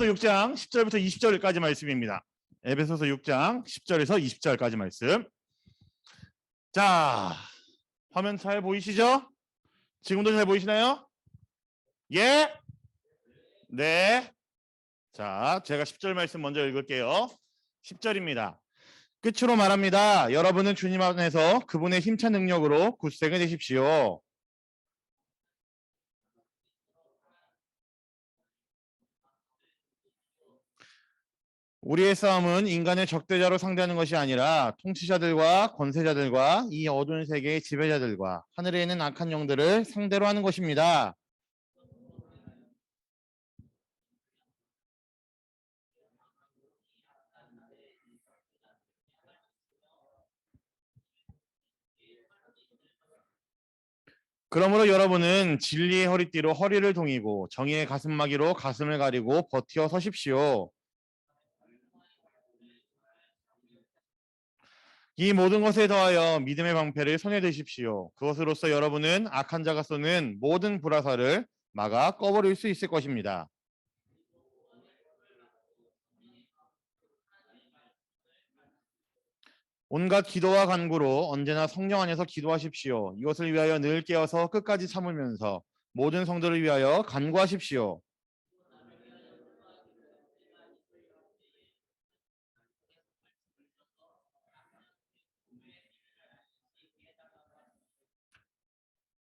에베소서 6장 10절부터 20절까지 말씀입니다. 에베소서 6장 10절에서 20절까지 말씀. 자, 화면 잘 보이시죠? 지금도 잘 보이시나요? 예? 네. 자, 제가 10절 말씀 먼저 읽을게요. 10절입니다. 끝으로 말합니다. 여러분은 주님 안에서 그분의 힘찬 능력으로 굳세게 되십시오. 우리의 싸움은 인간의 적대자로 상대하는 것이 아니라 통치자들과 권세자들과 이 어두운 세계의 지배자들과 하늘에 있는 악한 영들을 상대로 하는 것입니다. 그러므로 여러분은 진리의 허리띠로 허리를 동이고 정의의 가슴막이로 가슴을 가리고 버티어 서십시오. 이 모든 것에 더하여 믿음의 방패를 손에 드십시오. 그것으로써 여러분은 악한 자가 쏘는 모든 불화살을 막아 꺼버릴 수 있을 것입니다. 온갖 기도와 간구로 언제나 성령 안에서 기도하십시오. 이것을 위하여 늘 깨어서 끝까지 참으면서 모든 성도를 위하여 간구하십시오.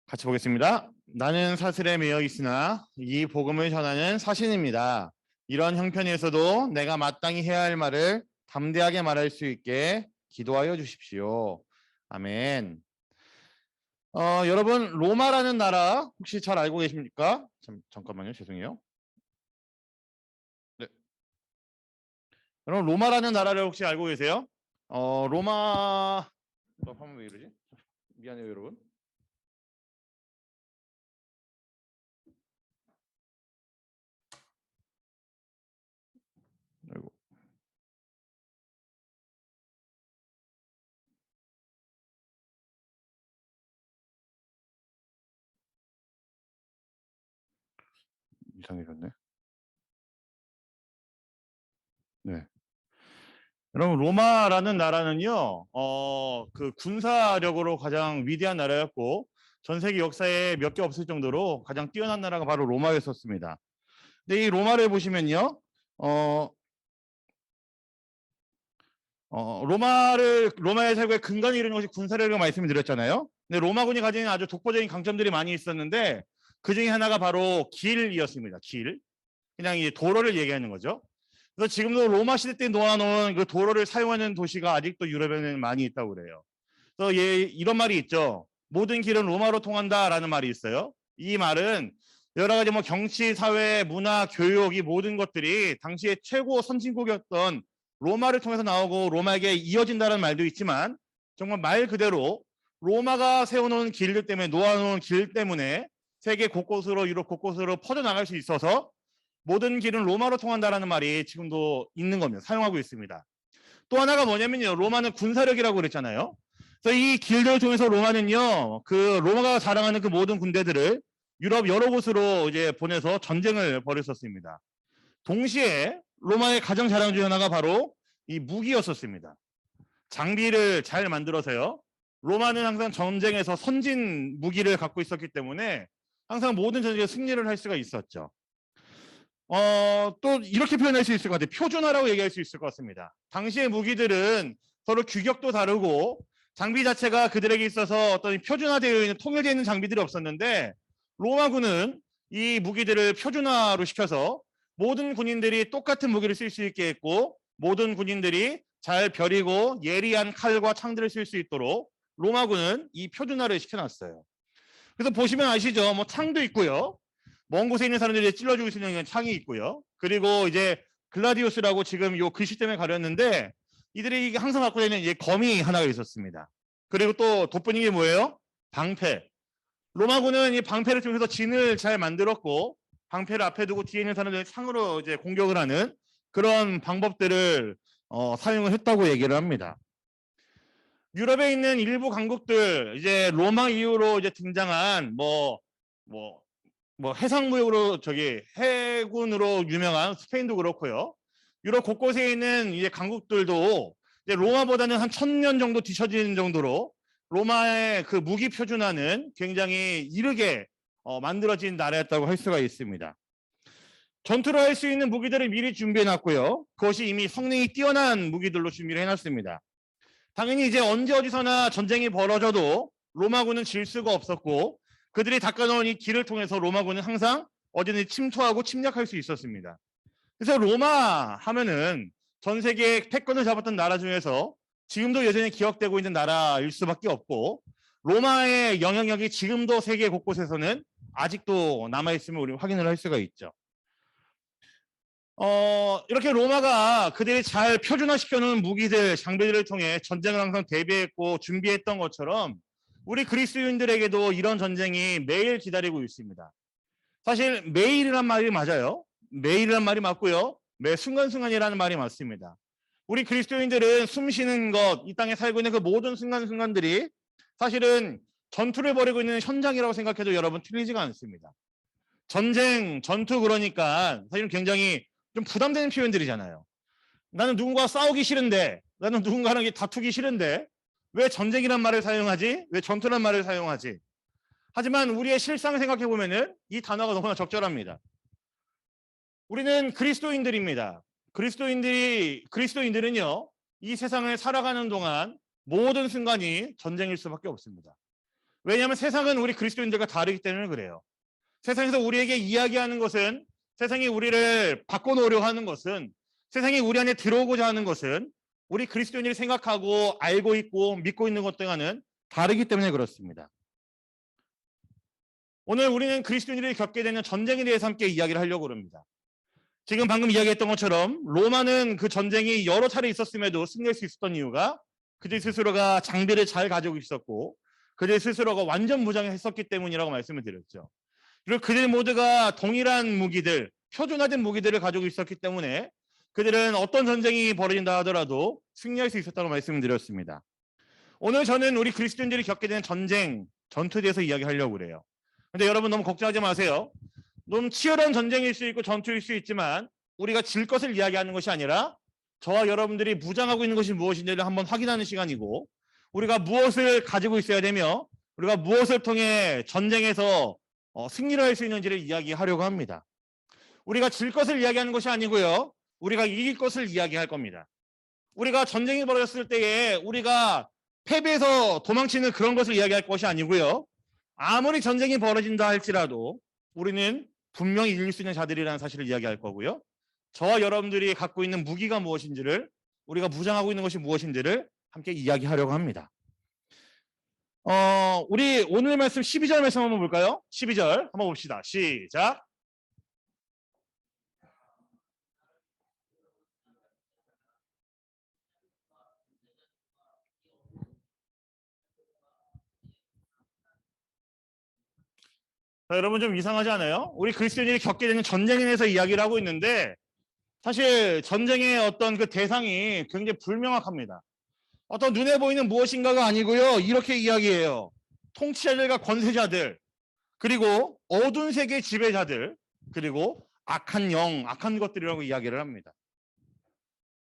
같이 보겠습니다. 나는 사슬에 매여 있으나 이 복음을 전하는 사신입니다. 이런 형편에서도 내가 마땅히 해야 할 말을 담대하게 말할 수 있게 기도하여 주십시오. 아멘. 여러분 로마라는 나라 혹시 잘 알고 계십니까? 잠깐만요. 죄송해요. 네. 여러분 로마라는 나라를 혹시 알고 계세요? 로마 화면 왜 이러지? 미안해요, 여러분. 아이고. 이상해졌네. 네. 여러분 로마라는 나라는요, 그 군사력으로 가장 위대한 나라였고 전 세계 역사에 몇 개 없을 정도로 가장 뛰어난 나라가 바로 로마였었습니다. 근데 이 로마를 보시면요, 로마의 살고의 근간이 이루는 것이 군사력이라고 말씀을 드렸잖아요. 근데 로마군이 가진 아주 독보적인 강점들이 많이 있었는데 그 중에 하나가 바로 길이었습니다. 길. 그냥 이 도로를 얘기하는 거죠. 그래서 지금도 로마 시대 때 놓아놓은 그 도로를 사용하는 도시가 아직도 유럽에는 많이 있다고 그래요. 그래서 이런 말이 있죠. 모든 길은 로마로 통한다라는 말이 있어요. 이 말은 여러 가지 뭐 정치, 사회, 문화, 교육 이 모든 것들이 당시에 최고 선진국이었던 로마를 통해서 나오고 로마에게 이어진다는 말도 있지만 정말 말 그대로 로마가 세워놓은 길들 때문에 놓아놓은 길 때문에 세계 곳곳으로 유럽 곳곳으로 퍼져나갈 수 있어서 모든 길은 로마로 통한다라는 말이 지금도 있는 겁니다. 사용하고 있습니다. 또 하나가 뭐냐면요. 로마는 군사력이라고 그랬잖아요. 그래서 이 길들을 통해서 로마는요. 그 로마가 자랑하는 그 모든 군대들을 유럽 여러 곳으로 이제 보내서 전쟁을 벌였었습니다. 동시에 로마의 가장 자랑 중 하나가 바로 이 무기였었습니다. 장비를 잘 만들어서요. 로마는 항상 전쟁에서 선진 무기를 갖고 있었기 때문에 항상 모든 전쟁에 승리를 할 수가 있었죠. 또 이렇게 표현할 수 있을 것 같아요. 표준화라고 얘기할 수 있을 것 같습니다. 당시의 무기들은 서로 규격도 다르고 장비 자체가 그들에게 있어서 어떤 표준화되어 있는 통일되어 있는 장비들이 없었는데 로마군은 이 무기들을 표준화로 시켜서 모든 군인들이 똑같은 무기를 쓸 수 있게 했고 모든 군인들이 잘 벼리고 예리한 칼과 창들을 쓸 수 있도록 로마군은 이 표준화를 시켜놨어요. 그래서 보시면 아시죠? 뭐 창도 있고요. 먼 곳에 있는 사람들이 찔러 죽일 수 있는 창이 있고요. 그리고 이제 글라디우스라고 지금 요 글씨 때문에 가렸는데 이들이 항상 갖고 있는 이제 검이 하나가 있었습니다. 그리고 또 돋보이는 게 뭐예요? 방패. 로마군은 이 방패를 통해서 진을 잘 만들었고 방패를 앞에 두고 뒤에 있는 사람들 창으로 이제 공격을 하는 그런 방법들을 사용을 했다고 얘기를 합니다. 유럽에 있는 일부 강국들 이제 로마 이후로 이제 등장한 뭐 뭐 해상무역으로 해군으로 유명한 스페인도 그렇고요. 유럽 곳곳에 있는 이제 강국들도 이제 로마보다는 한 1000년 정도 뒤처지는 정도로 로마의 그 무기 표준화는 굉장히 이르게 만들어진 나라였다고 할 수가 있습니다. 전투를 할 수 있는 무기들을 미리 준비해 놨고요. 그것이 이미 성능이 뛰어난 무기들로 준비를 해놨습니다. 당연히 이제 언제 어디서나 전쟁이 벌어져도 로마군은 질 수가 없었고 그들이 닦아놓은 이 길을 통해서 로마군은 항상 어디든지 침투하고 침략할 수 있었습니다. 그래서 로마 하면은 전 세계 패권을 잡았던 나라 중에서 지금도 여전히 기억되고 있는 나라일 수밖에 없고 로마의 영향력이 지금도 세계 곳곳에서는 아직도 남아있음을 우리 확인을 할 수가 있죠. 이렇게 로마가 그들이 잘 표준화시켜놓은 무기들, 장비들을 통해 전쟁을 항상 대비했고 준비했던 것처럼 우리 그리스도인들에게도 이런 전쟁이 매일 기다리고 있습니다. 사실 매일이란 말이 맞아요. 매일이란 말이 맞고요. 매 순간순간이라는 말이 맞습니다. 우리 그리스도인들은 숨 쉬는 것, 이 땅에 살고 있는 그 모든 순간순간들이 사실은 전투를 벌이고 있는 현장이라고 생각해도 여러분 틀리지가 않습니다. 전쟁, 전투 그러니까 사실은 굉장히 좀 부담되는 표현들이잖아요. 나는 누군가와 싸우기 싫은데, 나는 누군가랑 다투기 싫은데 왜 전쟁이란 말을 사용하지? 왜 전투란 말을 사용하지? 하지만 우리의 실상을 생각해 보면은 이 단어가 너무나 적절합니다. 우리는 그리스도인들입니다. 그리스도인들은요, 이 세상을 살아가는 동안 모든 순간이 전쟁일 수밖에 없습니다. 왜냐하면 세상은 우리 그리스도인들과 다르기 때문에 그래요. 세상에서 우리에게 이야기하는 것은, 세상이 우리를 바꿔놓으려 하는 것은, 세상이 우리 안에 들어오고자 하는 것은 우리 그리스도인들이 생각하고 알고 있고 믿고 있는 것과는 다르기 때문에 그렇습니다. 오늘 우리는 그리스도인들이 겪게 되는 전쟁에 대해서 함께 이야기를 하려고 합니다. 지금 방금 이야기했던 것처럼 로마는 그 전쟁이 여러 차례 있었음에도 승리할 수 있었던 이유가 그들 스스로가 장비를 잘 가지고 있었고 그들 스스로가 완전 무장했었기 때문이라고 말씀을 드렸죠. 그리고 그들 모두가 동일한 무기들, 표준화된 무기들을 가지고 있었기 때문에 그들은 어떤 전쟁이 벌어진다 하더라도 승리할 수 있었다고 말씀을 드렸습니다. 오늘 저는 우리 그리스도인들이 겪게 되는 전쟁, 전투에 대해서 이야기하려고 그래요. 근데 여러분 너무 걱정하지 마세요. 너무 치열한 전쟁일 수 있고 전투일 수 있지만 우리가 질 것을 이야기하는 것이 아니라 저와 여러분들이 무장하고 있는 것이 무엇인지를 한번 확인하는 시간이고 우리가 무엇을 가지고 있어야 되며 우리가 무엇을 통해 전쟁에서 승리를 할 수 있는지를 이야기하려고 합니다. 우리가 질 것을 이야기하는 것이 아니고요. 우리가 이길 것을 이야기할 겁니다. 우리가 전쟁이 벌어졌을 때에 우리가 패배해서 도망치는 그런 것을 이야기할 것이 아니고요. 아무리 전쟁이 벌어진다 할지라도 우리는 분명히 이길 수 있는 자들이라는 사실을 이야기할 거고요. 저와 여러분들이 갖고 있는 무기가 무엇인지를 우리가 무장하고 있는 것이 무엇인지를 함께 이야기하려고 합니다. 우리 오늘 말씀 12절 말씀 한번 볼까요? 12절 한번 봅시다. 시작. 자, 여러분 좀 이상하지 않아요? 우리 그리스도인들이 겪게 되는 전쟁에 대해서 이야기를 하고 있는데 사실 전쟁의 어떤 그 대상이 굉장히 불명확합니다. 어떤 눈에 보이는 무엇인가가 아니고요. 이렇게 이야기해요. 통치자들과 권세자들, 그리고 어두운 세계의 지배자들, 그리고 악한 영, 악한 것들이라고 이야기를 합니다.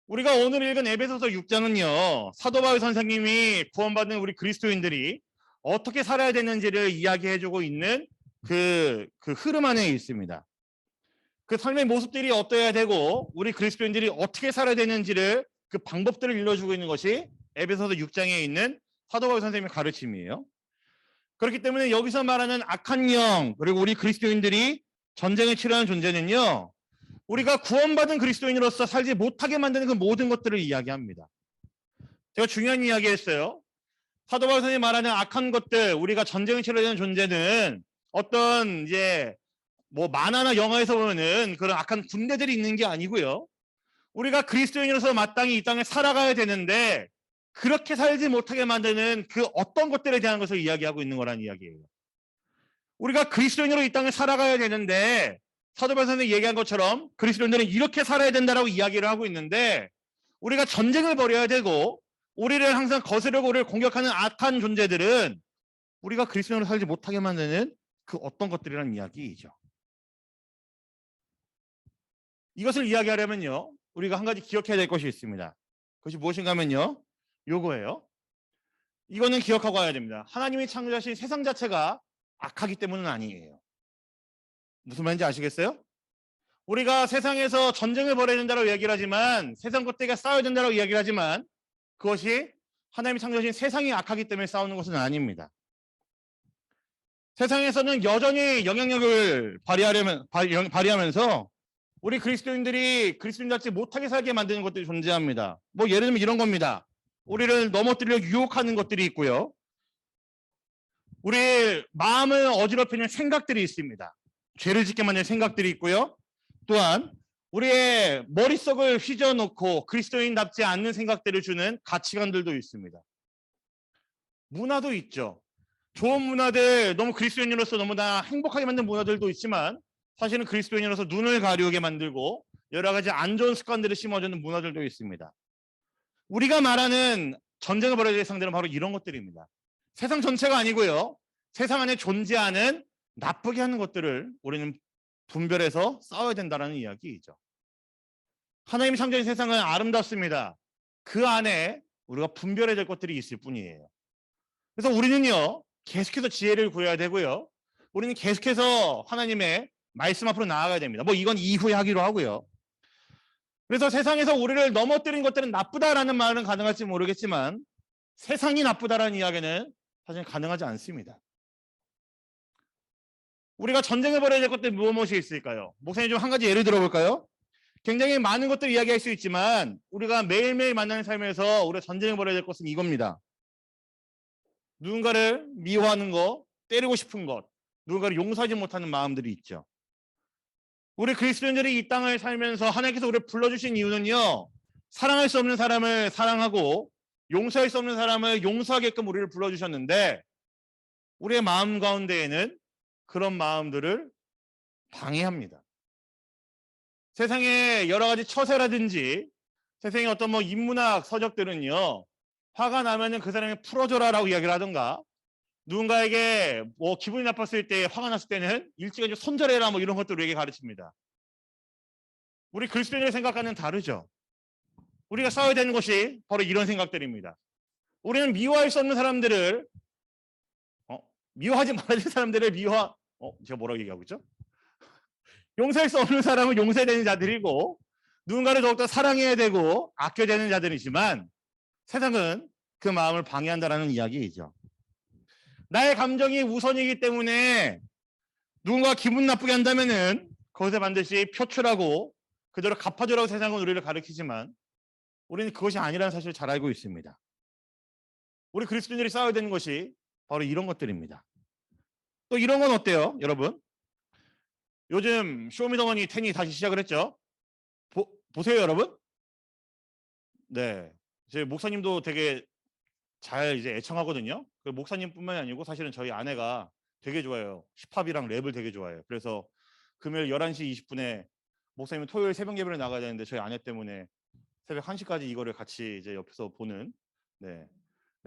우리가 오늘 읽은 에베소서 6장은요. 사도 바울 선생님이 구원받은 우리 그리스도인들이 어떻게 살아야 되는지를 이야기해주고 있는 그 흐름 안에 있습니다. 그 삶의 모습들이 어떠해야 되고 우리 그리스도인들이 어떻게 살아야 되는지를 그 방법들을 일러주고 있는 것이 에베소서 6장에 있는 사도 바울 선생님의 가르침이에요. 그렇기 때문에 여기서 말하는 악한 영 그리고 우리 그리스도인들이 전쟁을 치르는 존재는요. 우리가 구원받은 그리스도인으로서 살지 못하게 만드는 그 모든 것들을 이야기합니다. 제가 중요한 이야기 했어요. 사도 바울 선생님이 말하는 악한 것들, 우리가 전쟁을 치러야 되는 존재는 어떤 이제 뭐 만화나 영화에서 보면은 그런 악한 군대들이 있는 게 아니고요. 우리가 그리스도인으로서 마땅히 이 땅에 살아가야 되는데 그렇게 살지 못하게 만드는 그 어떤 것들에 대한 것을 이야기하고 있는 거란 이야기예요. 우리가 그리스도인으로 이 땅에 살아가야 되는데 사도 바울 선생님이 얘기한 것처럼 그리스도인들은 이렇게 살아야 된다라고 이야기를 하고 있는데 우리가 전쟁을 벌여야 되고 우리를 항상 거스르고 우리를 공격하는 악한 존재들은 우리가 그리스도인으로 살지 못하게 만드는 그 어떤 것들이란 이야기이죠. 이것을 이야기하려면요, 우리가 한 가지 기억해야 될 것이 있습니다. 그것이 무엇인가 하면요, 요거예요. 이거는 기억하고 가야 됩니다. 하나님이 창조하신 세상 자체가 악하기 때문은 아니에요. 무슨 말인지 아시겠어요? 우리가 세상에서 전쟁을 벌여야 된다고 얘기를 하지만, 세상 것들과 싸워야 된다고 이야기를 하지만, 그것이 하나님이 창조하신 세상이 악하기 때문에 싸우는 것은 아닙니다. 세상에서는 여전히 영향력을 발휘하면서 우리 그리스도인들이 그리스도인답지 못하게 살게 만드는 것들이 존재합니다. 뭐 예를 들면 이런 겁니다. 우리를 넘어뜨리려 유혹하는 것들이 있고요. 우리 마음을 어지럽히는 생각들이 있습니다. 죄를 짓게 만드는 생각들이 있고요. 또한 우리의 머릿속을 휘저어놓고 그리스도인답지 않는 생각들을 주는 가치관들도 있습니다. 문화도 있죠. 좋은 문화들, 너무 그리스도인으로서 너무나 행복하게 만든 문화들도 있지만, 사실은 그리스도인으로서 눈을 가리우게 만들고 여러 가지 안 좋은 습관들을 심어주는 문화들도 있습니다. 우리가 말하는 전쟁을 벌여야 될 상대는 바로 이런 것들입니다. 세상 전체가 아니고요, 세상 안에 존재하는 나쁘게 하는 것들을 우리는 분별해서 싸워야 된다는 이야기이죠. 하나님이 창조한 세상은 아름답습니다. 그 안에 우리가 분별해야 될 것들이 있을 뿐이에요. 그래서 우리는요, 계속해서 지혜를 구해야 되고요, 우리는 계속해서 하나님의 말씀 앞으로 나아가야 됩니다. 뭐 이건 이후에 하기로 하고요. 그래서 세상에서 우리를 넘어뜨린 것들은 나쁘다라는 말은 가능할지 모르겠지만, 세상이 나쁘다라는 이야기는 사실 가능하지 않습니다. 우리가 전쟁을 벌여야 될 것들 무엇이 있을까요? 목사님 좀 한 가지 예를 들어볼까요? 굉장히 많은 것들을 이야기할 수 있지만, 우리가 매일매일 만나는 삶에서 우리가 전쟁을 벌여야 될 것은 이겁니다. 누군가를 미워하는 것, 때리고 싶은 것, 누군가를 용서하지 못하는 마음들이 있죠. 우리 그리스도인들이 이 땅을 살면서 하나님께서 우리를 불러주신 이유는요, 사랑할 수 없는 사람을 사랑하고 용서할 수 없는 사람을 용서하게끔 우리를 불러주셨는데, 우리의 마음 가운데에는 그런 마음들을 방해합니다. 세상의 여러 가지 처세라든지 세상의 어떤 뭐 인문학 서적들은요, 화가 나면은 그 사람이 풀어줘라라고 이야기를 하던가, 누군가에게 뭐 기분이 나빴을 때, 화가 났을 때는 일찍이 손절해라 뭐 이런 것들을 우리에게 가르칩니다. 우리 그리스도인의 생각과는 다르죠. 우리가 싸워야 되는 것이 바로 이런 생각들입니다. 우리는 미워할 수 없는 사람들을 미워하지 말아야 될 사람들을 제가 뭐라고 얘기하고 있죠? 용서할 수 없는 사람은 용서해야 되는 자들이고, 누군가를 더욱더 사랑해야 되고 아껴야 되는 자들이지만, 세상은 그 마음을 방해한다라는 이야기이죠. 나의 감정이 우선이기 때문에 누군가 기분 나쁘게 한다면은 그것에 반드시 표출하고 그대로 갚아주라고 세상은 우리를 가르치지만, 우리는 그것이 아니라는 사실을 잘 알고 있습니다. 우리 그리스도인들이 싸워야 되는 것이 바로 이런 것들입니다. 또 이런 건 어때요, 여러분? 요즘 쇼미더머니 10이 다시 시작을 했죠. 보세요, 여러분. 네, 제 목사님도 되게 잘 이제 애청하거든요. 그 목사님뿐만이 아니고 사실은 저희 아내가 되게 좋아해요. 힙합이랑 랩을 되게 좋아해요. 그래서 금요일 11시 20분에 목사님은 토요일 새벽 예배를 나가야 되는데, 저희 아내 때문에 새벽 1시까지 이거를 같이 이제 옆에서 보는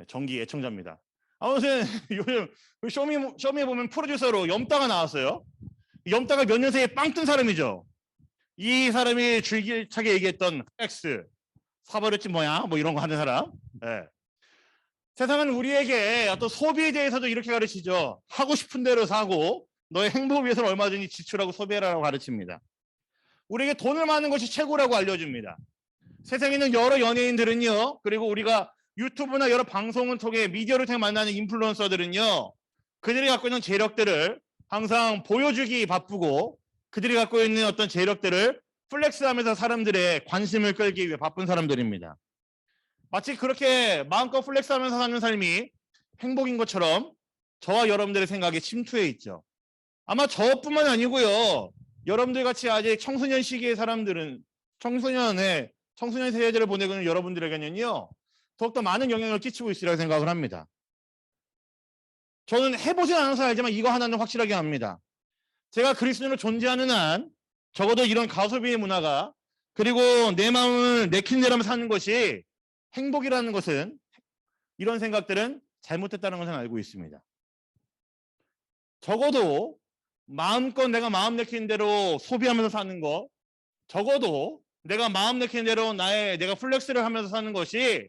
정기 애청자입니다. 아무튼 요즘 쇼미에 보면 프로듀서로 염따가 나왔어요. 염따가 몇 년 사이에 빵 뜬 사람이죠. 이 사람이 줄기차게 얘기했던 X 사버렸지 뭐야 뭐 이런 거 하는 사람. 네. 세상은 우리에게 어떤 소비에 대해서도 이렇게 가르치죠. 하고 싶은 대로 사고 너의 행복을 위해서는 얼마든지 지출하고 소비해라라고 가르칩니다. 우리에게 돈을 많은 것이 최고라고 알려줍니다. 세상에 있는 여러 연예인들은요, 그리고 우리가 유튜브나 여러 방송을 통해 미디어를 통해 만나는 인플루언서들은요, 그들이 갖고 있는 재력들을 항상 보여주기 바쁘고, 그들이 갖고 있는 어떤 재력들을 플렉스하면서 사람들의 관심을 끌기 위해 바쁜 사람들입니다. 마치 그렇게 마음껏 플렉스하면서 사는 삶이 행복인 것처럼 저와 여러분들의 생각에 침투해 있죠. 아마 저뿐만 아니고요, 여러분들 같이 아직 청소년 시기의 사람들은, 청소년 세대들을 보내고 있는 여러분들에게는요, 더욱더 많은 영향을 끼치고 있으리라고 생각을 합니다. 저는 해보진 않아서 알지만 이거 하나는 확실하게 압니다. 제가 그리스도인으로 존재하는 한 적어도 이런 가소비의 문화가, 그리고 내 마음을 내키는 대로 사는 것이 행복이라는 것은, 이런 생각들은 잘못됐다는 것을 알고 있습니다. 적어도 마음껏 내가 마음 내키는 대로 소비하면서 사는 것, 적어도 내가 마음 내키는 대로 내가 플렉스를 하면서 사는 것이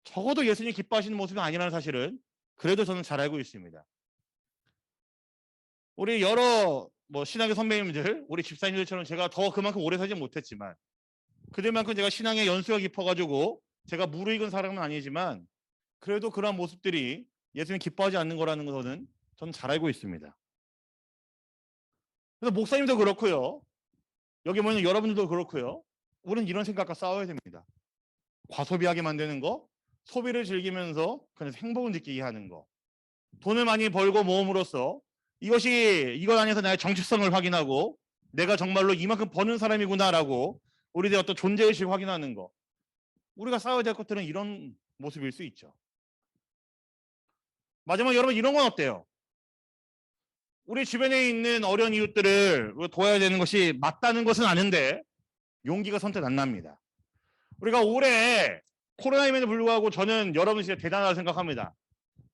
적어도 예수님 기뻐하시는 모습이 아니라는 사실은 그래도 저는 잘 알고 있습니다. 우리 여러 신학의 선배님들, 우리 집사님들처럼 제가 더 그만큼 오래 살지 못했지만 그들만큼 제가 신앙의 연수가 깊어가지고 제가 무르익은 사람은 아니지만 그래도 그러한 모습들이 예수님 기뻐하지 않는 거라는 것은 저는 잘 알고 있습니다. 그래서 목사님도 그렇고요. 여기 모이는 여러분들도 그렇고요. 우리는 이런 생각과 싸워야 됩니다. 과소비하게 만드는 거, 소비를 즐기면서 그냥 행복을 느끼게 하는 거. 돈을 많이 벌고 모음으로써 이것 안에서 나의 정체성을 확인하고 내가 정말로 이만큼 버는 사람이구나라고 우리들의 어떤 존재의식을 확인하는 거. 우리가 싸워야 될 것들은 이런 모습일 수 있죠. 마지막 여러분 이런 건 어때요? 우리 주변에 있는 어려운 이웃들을 도와야 되는 것이 맞다는 것은 아는데 용기가 선뜻 안 납니다. 우리가 올해 코로나19에도 불구하고 저는 여러분 진짜 대단하다고 생각합니다.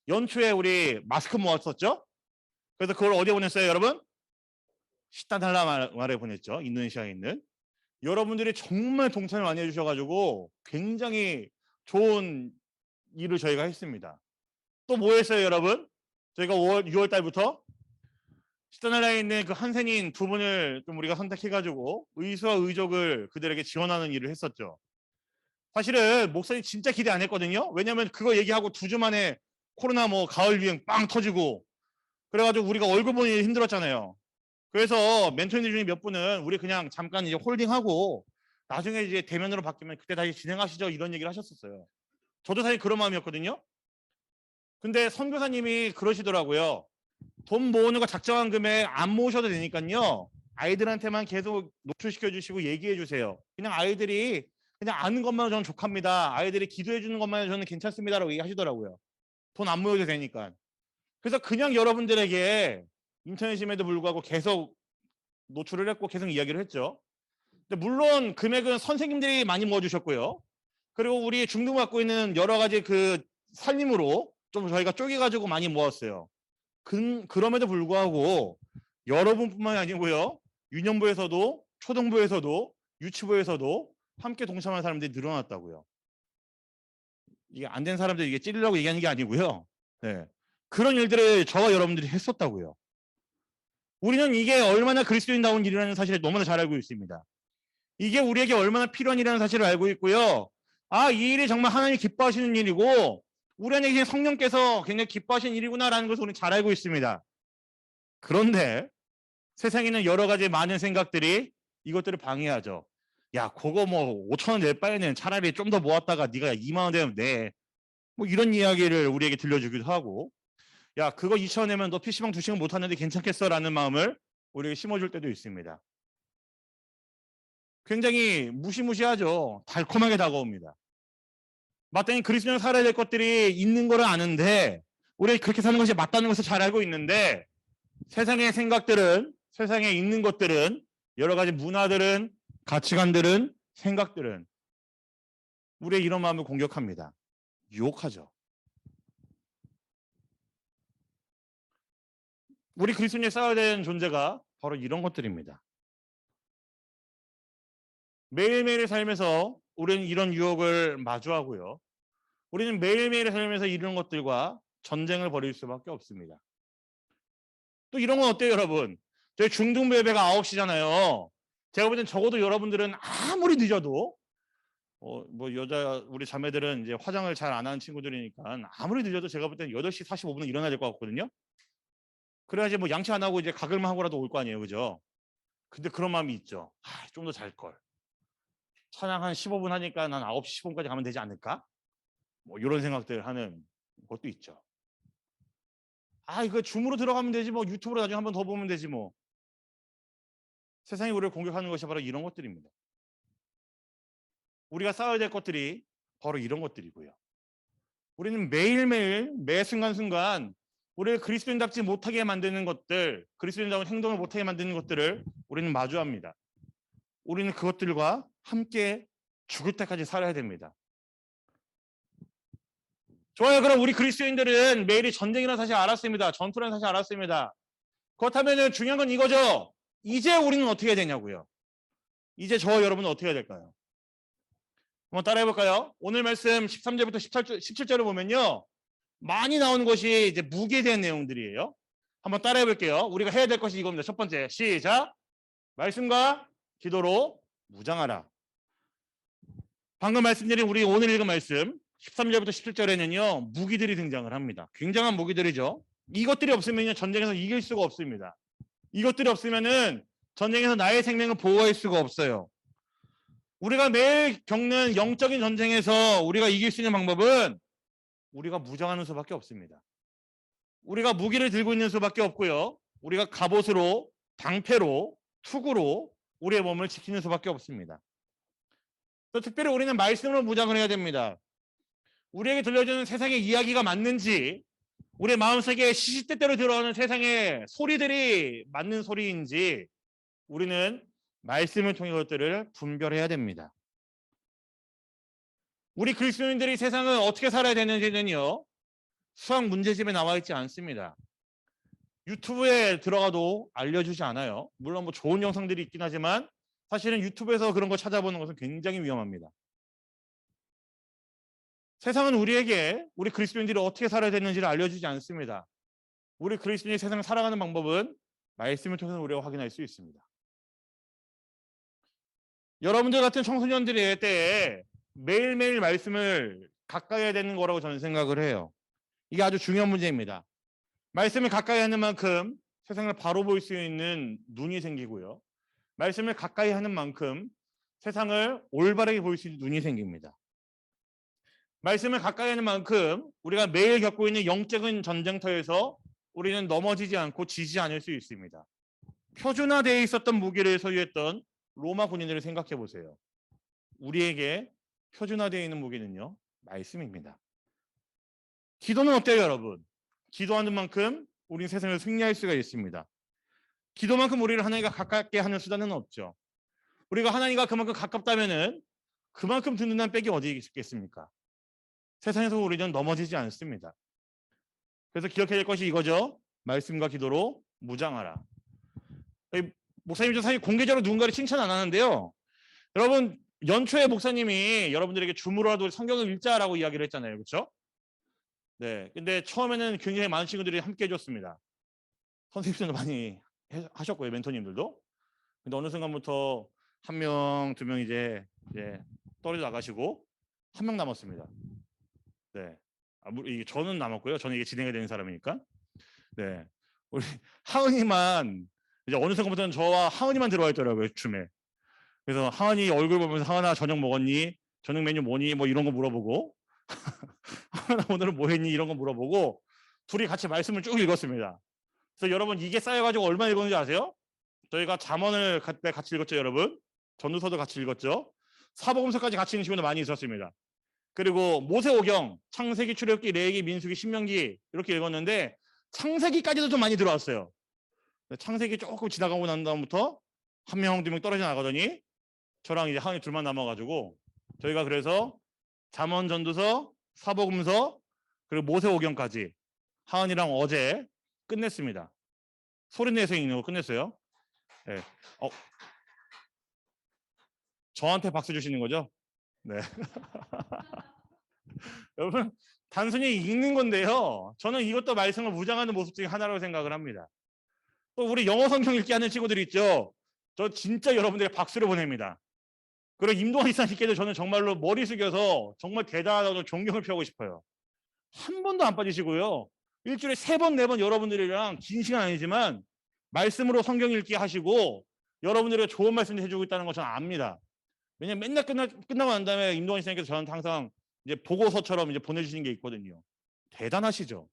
연초에 우리 마스크 모았었죠? 그래서 그걸 어디에 보냈어요, 여러분? 시타달라말에 보냈죠. 인도네시아에 있는. 여러분들이 정말 동참을 많이 해주셔가지고 굉장히 좋은 일을 저희가 했습니다. 또 뭐 했어요, 여러분? 저희가 6월 달부터 시타달라에 있는 그 한센인 두 분을 좀 우리가 선택해가지고 의수와 의족을 그들에게 지원하는 일을 했었죠. 사실은 목사님 진짜 기대 안 했거든요. 왜냐하면 그거 얘기하고 2주 만에 코로나 가을 유행 빵 터지고 그래가지고 우리가 얼굴 보니 힘들었잖아요. 그래서 멘토님들 중에 몇 분은 우리 그냥 잠깐 이제 홀딩하고 나중에 이제 대면으로 바뀌면 그때 다시 진행하시죠 이런 얘기를 하셨었어요. 저도 사실 그런 마음이었거든요. 근데 선교사님이 그러시더라고요. 돈 모으는 거 작정한 금액 안 모으셔도 되니까요. 아이들한테만 계속 노출시켜 주시고 얘기해 주세요. 그냥 아이들이 그냥 아는 것만 저는 족합니다. 아이들이 기도해 주는 것만 저는 괜찮습니다라고 얘기하시더라고요. 돈 안 모여도 되니까. 그래서 그냥 여러분들에게 인터넷임에도 불구하고 계속 노출을 했고 계속 이야기를 했죠. 근데 물론 금액은 선생님들이 많이 모아주셨고요. 그리고 우리 중등 갖고 있는 여러 가지 그 살림으로 좀 저희가 쪼개가지고 많이 모았어요. 그럼에도 불구하고 여러분뿐만이 아니고요. 유년부에서도 초등부에서도 유치부에서도 함께 동참하는 사람들이 늘어났다고요. 이게 안 된 사람들 이게 찌르려고 얘기하는 게 아니고요. 네. 그런 일들을 저와 여러분들이 했었다고요. 우리는 이게 얼마나 그리스도인다운 일이라는 사실을 너무나 잘 알고 있습니다. 이게 우리에게 얼마나 필요한 일이라는 사실을 알고 있고요. 이 일이 정말 하나님이 기뻐하시는 일이고 우리 안에 계신 성령께서 굉장히 기뻐하시는 일이구나라는 것을 우리는 잘 알고 있습니다. 그런데 세상에는 여러 가지 많은 생각들이 이것들을 방해하죠. 야, 그거 5,000원 낼 바에는 차라리 좀 더 모았다가 네가 2만 원 되면 내. 이런 이야기를 우리에게 들려주기도 하고 야, 그거 2,000원 내면 너 PC방 2시간 못 하는데 괜찮겠어? 라는 마음을 우리에게 심어줄 때도 있습니다. 굉장히 무시무시하죠. 달콤하게 다가옵니다. 마땅히 그리스도인으로 살아야 될 것들이 있는 거를 아는데 우리 그렇게 사는 것이 맞다는 것을 잘 알고 있는데 세상의 생각들은 세상에 있는 것들은 여러 가지 문화들은 가치관들은 생각들은 우리의 이런 마음을 공격합니다. 유혹하죠. 우리 그리스도인이 싸워야 되는 존재가 바로 이런 것들입니다. 매일매일의 삶에서 우리는 이런 유혹을 마주하고요. 우리는 매일매일의 삶에서 이런 것들과 전쟁을 벌일 수밖에 없습니다. 또 이런 건 어때요, 여러분? 저희 중등부 예배가 9시잖아요. 제가 볼 땐 적어도 여러분들은 아무리 늦어도 우리 자매들은 이제 화장을 잘 안 하는 친구들이니까 아무리 늦어도 제가 볼 땐 8시 45분은 일어나야 될 것 같거든요. 그래야지 양치 안 하고 이제 가글만 하고라도 올 거 아니에요, 그죠? 근데 그런 마음이 있죠. 좀 더 잘 걸. 찬양 한 15분 하니까 난 9시 10분까지 가면 되지 않을까? 이런 생각들 하는 것도 있죠. 이거 줌으로 들어가면 되지 유튜브로 나중에 한 번 더 보면 되지 세상이 우리를 공격하는 것이 바로 이런 것들입니다. 우리가 싸워야 될 것들이 바로 이런 것들이고요. 우리는 매일매일 매 순간순간 우리를 그리스도인답지 못하게 만드는 것들, 그리스도인다운 행동을 못하게 만드는 것들을 우리는 마주합니다. 우리는 그것들과 함께 죽을 때까지 살아야 됩니다. 좋아요. 그럼 우리 그리스도인들은 매일이 전쟁이라는 사실 알았습니다. 전투라는 사실 알았습니다. 그렇다면 중요한 건 이거죠. 이제 우리는 어떻게 해야 되냐고요. 이제 저와 여러분은 어떻게 해야 될까요? 한번 따라해 볼까요? 오늘 말씀 13절부터 17절을 보면요. 많이 나오는 것이 이제 무기에 대한 내용들이에요. 한번 따라해 볼게요. 우리가 해야 될 것이 이겁니다. 첫 번째, 시작. 말씀과 기도로 무장하라. 방금 말씀드린 우리 오늘 읽은 말씀 13절부터 17절에는요. 무기들이 등장을 합니다. 굉장한 무기들이죠. 이것들이 없으면 전쟁에서 이길 수가 없습니다. 이것들이 없으면은 전쟁에서 나의 생명을 보호할 수가 없어요. 우리가 매일 겪는 영적인 전쟁에서 우리가 이길 수 있는 방법은 우리가 무장하는 수밖에 없습니다. 우리가 무기를 들고 있는 수밖에 없고요. 우리가 갑옷으로, 방패로, 투구로 우리의 몸을 지키는 수밖에 없습니다. 또 특별히 우리는 말씀으로 무장을 해야 됩니다. 우리에게 들려주는 세상의 이야기가 맞는지, 우리의 마음속에 시시때때로 들어오는 세상의 소리들이 맞는 소리인지 우리는 말씀을 통해 그것들을 분별해야 됩니다. 우리 그리스도인들이 세상을 어떻게 살아야 되는지는요. 수학 문제집에 나와 있지 않습니다. 유튜브에 들어가도 알려주지 않아요. 물론 뭐 좋은 영상들이 있긴 하지만 사실은 유튜브에서 그런 거 찾아보는 것은 굉장히 위험합니다. 세상은 우리에게 우리 그리스도인들이 어떻게 살아야 되는지를 알려주지 않습니다. 우리 그리스도인이 세상을 살아가는 방법은 말씀을 통해서 우리가 확인할 수 있습니다. 여러분들 같은 청소년들의 때에 매일매일 말씀을 가까이 해야 되는 거라고 저는 생각을 해요. 이게 아주 중요한 문제입니다. 말씀을 가까이 하는 만큼 세상을 바로 볼 수 있는 눈이 생기고요. 말씀을 가까이 하는 만큼 세상을 올바르게 볼 수 있는 눈이 생깁니다. 말씀을 가까이 하는 만큼 우리가 매일 겪고 있는 영적인 전쟁터에서 우리는 넘어지지 않고 지지 않을 수 있습니다. 표준화되어 있었던 무기를 소유했던 로마 군인들을 생각해 보세요. 우리에게 표준화되어 있는 무기는요. 말씀입니다. 기도는 어때요, 여러분? 기도하는 만큼 우리는 세상을 승리할 수가 있습니다. 기도만큼 우리를 하나님과 가깝게 하는 수단은 없죠. 우리가 하나님과 그만큼 가깝다면은 그만큼 든든한 백이 어디 있겠습니까? 세상에서 우리는 넘어지지 않습니다. 그래서 기억해야 될 것이 이거죠. 말씀과 기도로 무장하라. 목사님도 사실 공개적으로 누군가를 칭찬 안 하는데요. 여러분 연초에 목사님이 여러분들에게 주무라도 성경을 읽자라고 이야기를 했잖아요. 그렇죠? 네. 근데 처음에는 굉장히 많은 친구들이 함께 해줬습니다. 선생님들도 많이 하셨고요. 멘토님들도. 근데 어느 순간부터 한 명, 두 명 이제 떨어져 나가시고 한 명 남았습니다. 네. 저는 남았고요. 저는 이게 진행이 되는 사람이니까. 네. 우리 하은이만 이제 어느 순간부터는 저와 하은이만 들어와 있더라고요. 춤에. 그래서 하은이 얼굴 보면서 하은아 저녁 먹었니? 저녁 메뉴 뭐니? 뭐 이런 거 물어보고 하은아 오늘은 뭐 했니? 이런 거 물어보고 둘이 같이 말씀을 쭉 읽었습니다. 그래서 여러분 이게 쌓여가지고 얼마나 읽었는지 아세요? 저희가 잠언을 같이 읽었죠, 여러분. 전도서도 같이 읽었죠. 사복음서까지 같이 읽는 친구도 많이 있었습니다. 그리고 모세오경, 창세기, 출애굽기, 레위기, 민수기, 신명기 이렇게 읽었는데 창세기까지도 좀 많이 들어왔어요. 창세기 조금 지나가고 난 다음부터 한 명, 두 명 떨어져 나가더니 저랑 이제 하은이 둘만 남아가지고 저희가 그래서 잠언, 전도서, 사복음서 그리고 모세오경까지 하은이랑 어제 끝냈습니다. 소리내서 읽는 거 끝냈어요. 네. 저한테 박수 주시는 거죠? 네. 여러분 단순히 읽는 건데요. 저는 이것도 말씀을 무장하는 모습 중에 하나라고 생각을 합니다. 또 우리 영어 성경 읽기 하는 친구들 있죠. 저 진짜 여러분들의 박수를 보냅니다. 그리고 임동환 이사님께도 저는 정말로 머리 숙여서 정말 대단하다고 존경을 표하고 싶어요. 한 번도 안 빠지시고요. 일주일에 3번, 4번 여러분들이랑 긴 시간 아니지만 말씀으로 성경 읽기 하시고 여러분들에게 좋은 말씀을 해주고 있다는 거 저는 압니다. 왜냐면 맨날 끝나고 난 다음에 임동환 이사님께서 저한테 항상 이제 보고서처럼 이제 보내주시는 게 있거든요. 대단하시죠.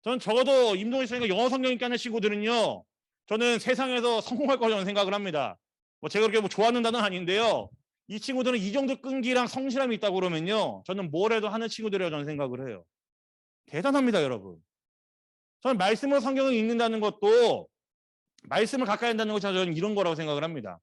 저는 적어도 임동환 이사님과 영어 성경 읽기 하는 친구들은요. 저는 세상에서 성공할 거라고 저는 생각을 합니다. 뭐 제가 그렇게 뭐 좋아하는다는 아닌데요. 이 친구들은 이 정도 끈기랑 성실함이 있다고 그러면요. 저는 뭘 해도 하는 친구들이라고 저는 생각을 해요. 대단합니다, 여러분. 저는 말씀으로 성경을 읽는다는 것도 말씀을 가까이 한다는 것이 저는 이런 거라고 생각을 합니다.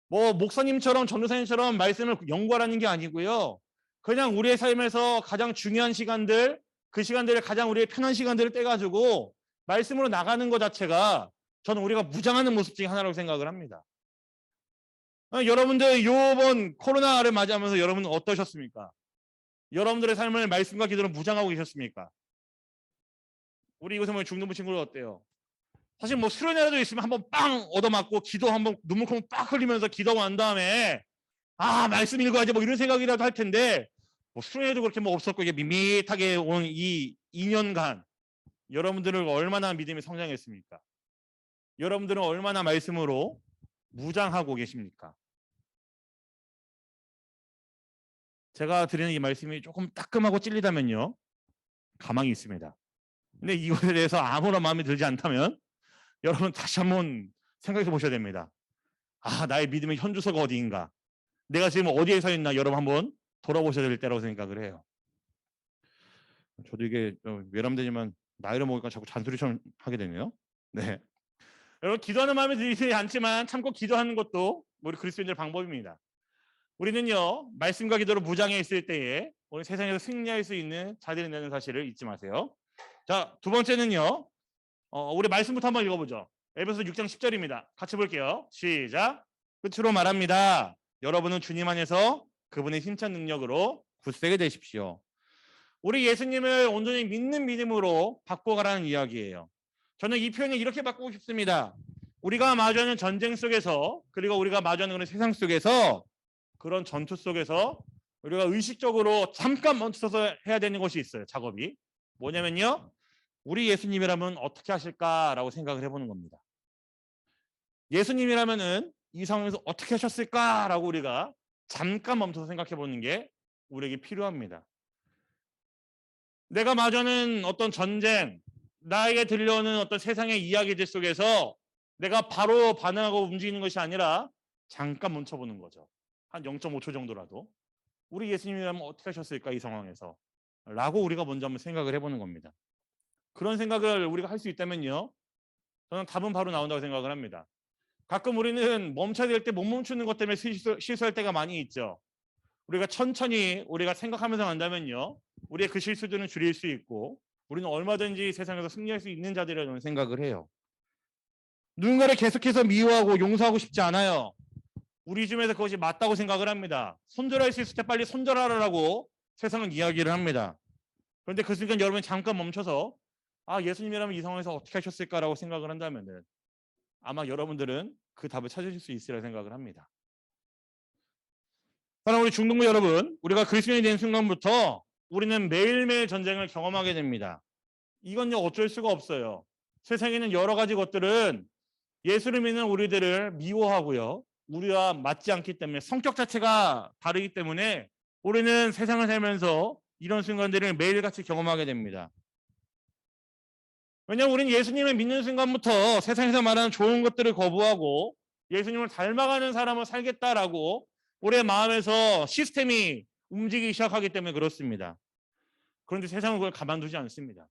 뭐 목사님처럼 전도사님처럼 말씀을 연구하라는 게 아니고요. 그냥 우리의 삶에서 가장 중요한 시간들, 그 시간들을 가장 우리의 편한 시간들을 떼가지고 말씀으로 나가는 것 자체가 저는 우리가 무장하는 모습 중에 하나라고 생각을 합니다. 여러분들 요번 코로나를 맞이하면서 여러분 어떠셨습니까? 여러분들의 삶을 말씀과 기도로 무장하고 계셨습니까? 우리 이곳에 보면 중등부 친구들 어때요? 사실 뭐 수련회라도 있으면 한번 빵 얻어맞고 기도 한번 눈물콧물 빡 흘리면서 기도하고 난 다음에 말씀 읽어야지 뭐 이런 생각이라도 할 텐데 뭐 수련회도 그렇게 뭐 없었고 이게 밋밋하게 온 이 2년간 여러분들은 얼마나 믿음이 성장했습니까? 여러분들은 얼마나 말씀으로 무장하고 계십니까? 제가 드리는 이 말씀이 조금 따끔하고 찔리다면요, 가망이 있습니다. 근데 이것에 대해서 아무런 마음이 들지 않다면 여러분 다시 한번 생각해 보셔야 됩니다. 나의 믿음의 현주소가 어디인가? 내가 지금 어디에 서 있나? 여러분 한번 돌아보셔야 될 때라고 생각을 해요. 저도 이게 외람되지만 나이를 먹으니까 자꾸 잔소리처럼 하게 되네요. 네. 여러분 기도하는 마음이 들지 않지만 참고 기도하는 것도 우리 그리스도인들의 방법입니다. 우리는요 말씀과 기도로 무장해 있을 때에 오늘 세상에서 승리할 수 있는 자들이 되는 사실을 잊지 마세요. 자, 두 번째는요. 우리 말씀부터 한번 읽어보죠. 에베소 6장 10절입니다. 같이 볼게요. 시작. 끝으로 말합니다. 여러분은 주님 안에서 그분의 힘찬 능력으로 굳세게 되십시오. 우리 예수님을 온전히 믿는 믿음으로 바꿔가라는 이야기예요. 저는 이 표현을 이렇게 바꾸고 싶습니다. 우리가 마주하는 전쟁 속에서 그리고 우리가 마주하는 그런 세상 속에서 그런 전투 속에서 우리가 의식적으로 잠깐 멈춰서 해야 되는 것이 있어요. 작업이. 뭐냐면요. 우리 예수님이라면 어떻게 하실까라고 생각을 해보는 겁니다. 예수님이라면은 이 상황에서 어떻게 하셨을까라고 우리가 잠깐 멈춰서 생각해 보는 게 우리에게 필요합니다. 내가 마주하는 어떤 전쟁, 나에게 들려오는 어떤 세상의 이야기들 속에서 내가 바로 반응하고 움직이는 것이 아니라 잠깐 멈춰보는 거죠. 한 0.5초 정도라도. 우리 예수님이라면 어떻게 하셨을까 이 상황에서 라고 우리가 먼저 한번 생각을 해보는 겁니다. 그런 생각을 우리가 할 수 있다면요, 저는 답은 바로 나온다고 생각을 합니다. 가끔 우리는 멈춰야 될 때 못 멈추는 것 때문에 실수할 때가 많이 있죠. 우리가 천천히 우리가 생각하면서 간다면요, 우리의 그 실수들은 줄일 수 있고 우리는 얼마든지 세상에서 승리할 수 있는 자들이라고 생각을 해요. 누군가를 계속해서 미워하고 용서하고 싶지 않아요. 우리 중에서 그것이 맞다고 생각을 합니다. 손절할 수 있을 때 빨리 손절하라고 세상은 이야기를 합니다. 그런데 그 순간 여러분이 잠깐 멈춰서 예수님이라면 이 상황에서 어떻게 하셨을까라고 생각을 한다면 아마 여러분들은 그 답을 찾으실 수 있으리라 생각을 합니다. 사랑하는 우리 중동부 여러분, 우리가 그리스도인이 된 순간부터 우리는 매일매일 전쟁을 경험하게 됩니다. 이건요 어쩔 수가 없어요. 세상에는 여러 가지 것들은 예수를 믿는 우리들을 미워하고요, 우리와 맞지 않기 때문에 성격 자체가 다르기 때문에 우리는 세상을 살면서 이런 순간들을 매일같이 경험하게 됩니다. 왜냐하면 우리는 예수님을 믿는 순간부터 세상에서 말하는 좋은 것들을 거부하고 예수님을 닮아가는 사람을 살겠다라고 우리의 마음에서 시스템이 움직이기 시작하기 때문에 그렇습니다. 그런데 세상은 그걸 가만두지 않습니다.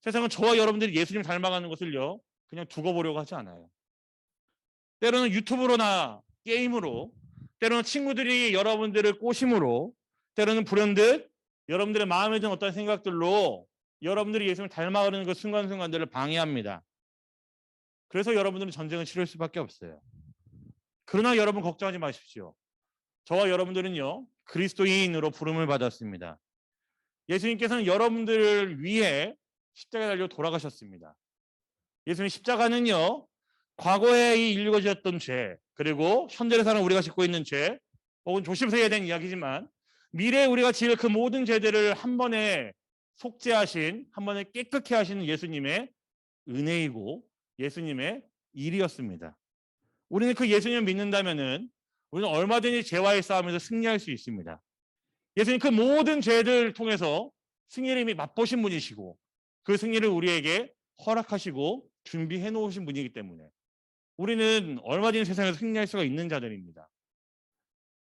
세상은 저와 여러분들이 예수님을 닮아가는 것을요 그냥 두고 보려고 하지 않아요. 때로는 유튜브로나 게임으로, 때로는 친구들이 여러분들을 꼬심으로, 때로는 불현듯 여러분들의 마음에 든 어떤 생각들로 여러분들이 예수님을 닮아가는 그 순간순간들을 방해합니다. 그래서 여러분들은 전쟁을 치를 수밖에 없어요. 그러나 여러분 걱정하지 마십시오. 저와 여러분들은요 그리스도인으로 부름을 받았습니다. 예수님께서는 여러분들을 위해 십자가에 달려 돌아가셨습니다. 예수님 십자가는요 과거에 이 인류가 지었던 죄, 그리고 현재를 사는 우리가 짓고 있는 죄, 혹은 조심해서 해야 되는 이야기지만 미래에 우리가 지을 그 모든 죄들을 한 번에 속죄하신, 한 번에 깨끗게 하시는 예수님의 은혜이고 예수님의 일이었습니다. 우리는 그 예수님을 믿는다면은 우리는 얼마든지 죄와의 싸움에서 승리할 수 있습니다. 예수님 그 모든 죄들을 통해서 승리를 이미 맛보신 분이시고 그 승리를 우리에게 허락하시고 준비해 놓으신 분이기 때문에 우리는 얼마든지 세상에서 승리할 수가 있는 자들입니다.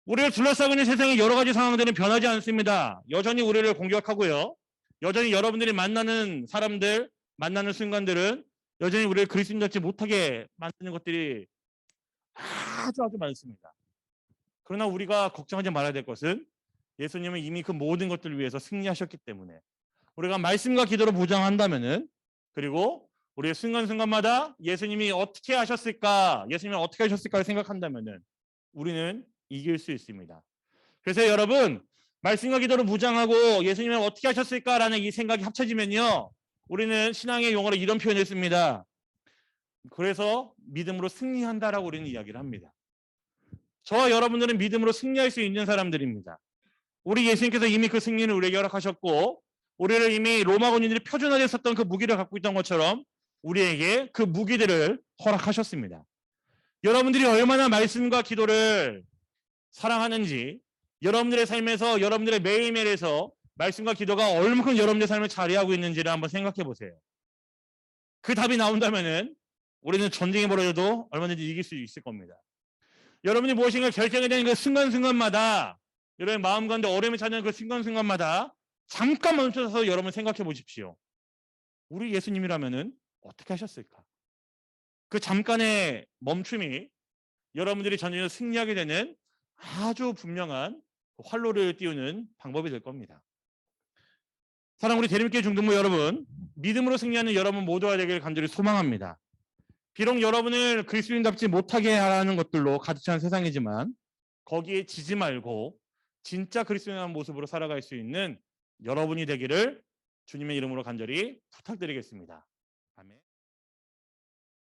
우리를 둘러싸고 있는 세상의 여러 가지 상황들은 변하지 않습니다. 여전히 우리를 공격하고요, 여전히 여러분들이 만나는 사람들, 만나는 순간들은 여전히 우리를 그리스도인 같지 못하게 만드는 것들이 아주 많습니다. 그러나 우리가 걱정하지 말아야 될 것은 예수님은 이미 그 모든 것들을 위해서 승리하셨기 때문에 우리가 말씀과 기도로 무장한다면은, 그리고 우리의 순간순간마다 예수님이 어떻게 하셨을까, 예수님이 어떻게 하셨을까를 생각한다면은 우리는 이길 수 있습니다. 그래서 여러분, 말씀과 기도로 무장하고 예수님은 어떻게 하셨을까라는 이 생각이 합쳐지면요, 우리는 신앙의 용어로 이런 표현을 씁니다. 그래서 믿음으로 승리한다라고 우리는 이야기를 합니다. 저와 여러분들은 믿음으로 승리할 수 있는 사람들입니다. 우리 예수님께서 이미 그 승리를 우리에게 허락하셨고, 우리를 이미 로마 군인들이 표준화되어 있었던 그 무기를 갖고 있던 것처럼 우리에게 그 무기들을 허락하셨습니다. 여러분들이 얼마나 말씀과 기도를 사랑하는지, 여러분들의 삶에서, 여러분들의 매일매일에서 말씀과 기도가 얼마큼 여러분들의 삶을 자리하고 있는지를 한번 생각해 보세요. 그 답이 나온다면은 우리는 전쟁이 벌어져도 얼마든지 이길 수 있을 겁니다. 여러분이 무엇인가 결정이 되는 그 순간순간마다, 여러분의 마음 가운데 어려움이 찾는 그 순간순간마다 잠깐 멈춰서 여러분 생각해 보십시오. 우리 예수님이라면은 어떻게 하셨을까? 그 잠깐의 멈춤이 여러분들이 전쟁에서 승리하게 되는 아주 분명한 활로를 띄우는 방법이 될 겁니다. 사랑 우리 대림교회 중등부 여러분, 믿음으로 승리하는 여러분 모두가 되길 간절히 소망합니다. 비록 여러분을 그리스도인답지 못하게 하라는 것들로 가득 찬 세상이지만 거기에 지지 말고 진짜 그리스도인의 모습으로 살아갈 수 있는 여러분이 되기를 주님의 이름으로 간절히 부탁드리겠습니다. 아멘.